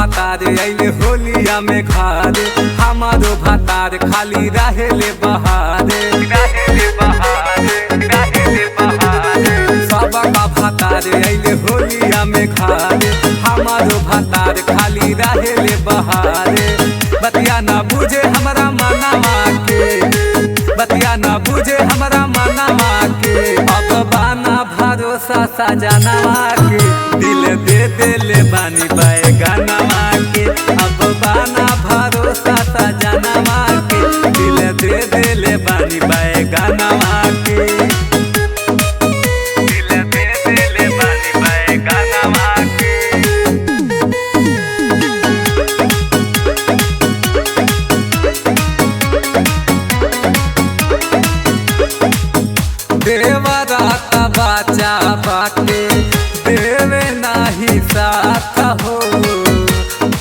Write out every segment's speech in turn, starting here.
भातार अइले होलिया में घारे, हमारो भातार खाली रहेले बहारे। सबका भातार अइले होलिया में घारे, हमारो भातार खाली रहेले बहारे। बतिया ना बुझे हमरा मनवा के, बतिया ना बुझे हमरा मनवा के, अब बाना भरोसा सजनवा के, दिल दे देले बानी बैगनवा के। अब बाना भरोसा सजनवा के, दिल दे देले बानी बैगनवा के, दिल दे देले बानी बैगनवा के। देवरात बाचा बाटे देवे नाही साथ हो,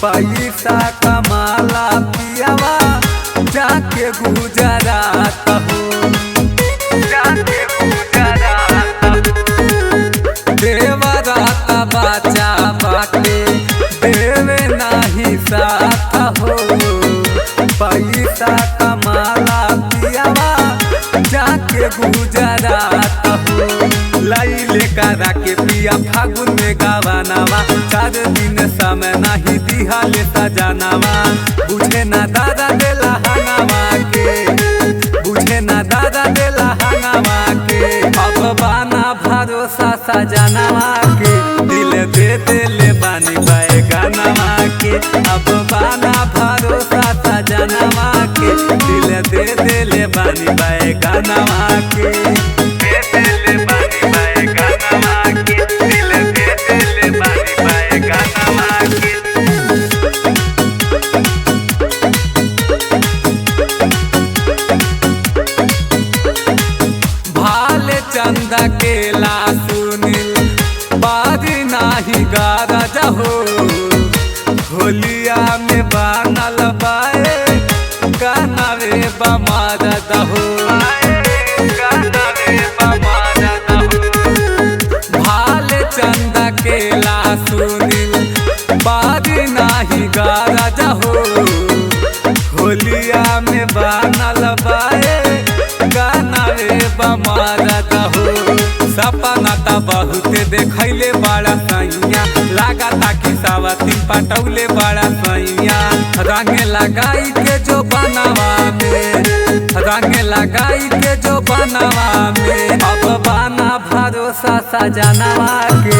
पैसा कमाला पियावा जाके गुजरात हो, जाके गुजरात हो। देवरात बाचा बाटे देवे नाही साथ हो, पैसा कमाला पियावा जाके गुजरात हो। लाइले करा के पिया फागुन में गावानावा, 4 दिन समय नहीं दिहाले सजनावा। बुझे ना दादा देला हंगामा के, बुझे ना दादा देला हंगामा के, अब बाना भरोसा सजनावा के, दिल दे देले बानी बैगनवा के। अब बाना भरोसा सजनावा के, दिल दे देले बानी बैगनवा के, दे देले बानी बैगनवा के, दिल दे देले बानी बैगनवा के। भाले चंदा केला सुनील बारी नाही गारज हो, होलिया में बानल बाए गानावे बमारद हो, गानावे बमारद हो। भाले चंदा केला सुनील बारी नाही गारज हो, होलिया में बानल बाए गानावे बमारद हो। सपना त बहुते देखैले बड़ा सैया, लागता कि सावती पटौले बड़ा सैया। रंगे लगाई के जो बनवा में, रंगे लगाई के जो बनवा में, अब बाना भरोसा सजनवा के,